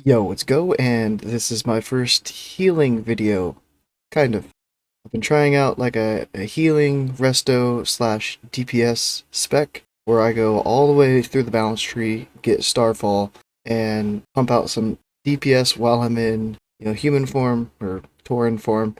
Yo, let's go, and this is my first healing video, kind of. I've been trying out like a healing resto slash DPS spec, where I go all the way through the balance tree, get Starfall, and pump out some DPS while I'm in, human form, or Tauren form,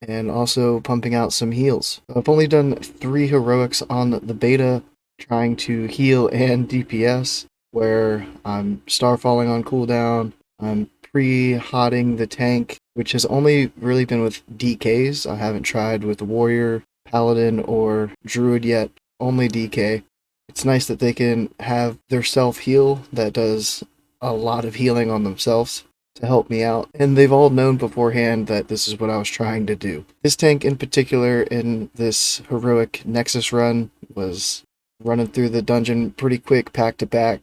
and also pumping out some heals. I've only done 3 heroics on the beta, trying to heal and DPS, where I'm starfalling on cooldown, I'm pre-hotting the tank, which has only really been with DKs. I haven't tried with Warrior, Paladin, or Druid yet, only DK. It's nice that they can have their self-heal that does a lot of healing on themselves to help me out, and they've all known beforehand that this is what I was trying to do. This tank in particular in this heroic Nexus run was running through the dungeon pretty quick, pack to pack.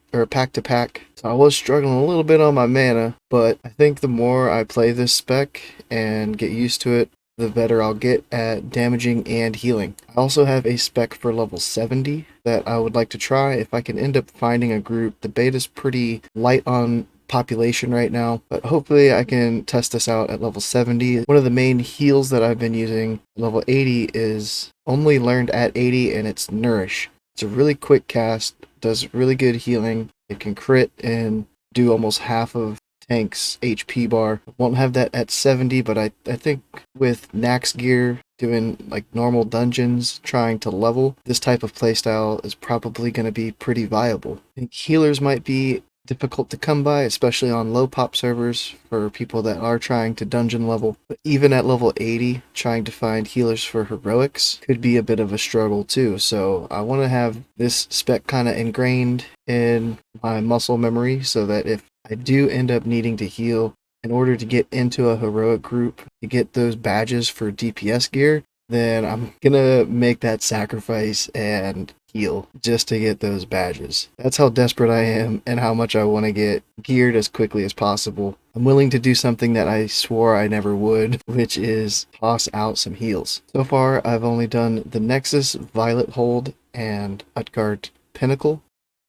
So I was struggling a little bit on my mana, but I think the more I play this spec and get used to it, the better I'll get at damaging and healing. I also have a spec for level 70 that I would like to try if I can end up finding a group. The beta's pretty light on population right now, but hopefully I can test this out at level 70. One of the main heals that I've been using level 80 is only learned at 80, and it's Nourish. It's a really quick cast, does really good healing. It can crit and do almost half of tank's HP bar. Won't have that at 70, but I think with Nax gear doing like normal dungeons, trying to level, this type of playstyle is probably going to be pretty viable. I think healers might be difficult to come by, especially on low pop servers for people that are trying to dungeon level. But even at level 80, trying to find healers for heroics could be a bit of a struggle too. So I want to have this spec kind of ingrained in my muscle memory so that if I do end up needing to heal in order to get into a heroic group to get those badges for DPS gear, then I'm gonna make that sacrifice and heal just to get those badges. That's how desperate I am and how much I want to get geared as quickly as possible. I'm willing to do something that I swore I never would, which is toss out some heals. So far, I've only done the Nexus, Violet Hold, and Utgard Pinnacle,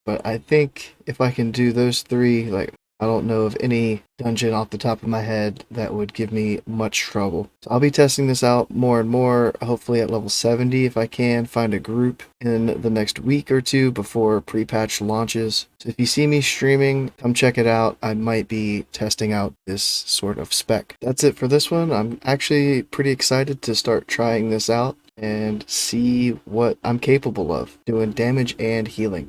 but I think if I can do those 3, I don't know of any dungeon off the top of my head that would give me much trouble. So I'll be testing this out more and more, hopefully at level 70 if I can find a group in the next week or 2 before pre-patch launches. So if you see me streaming, come check it out. I might be testing out this sort of spec. That's it for this one. I'm actually pretty excited to start trying this out and see what I'm capable of doing damage and healing.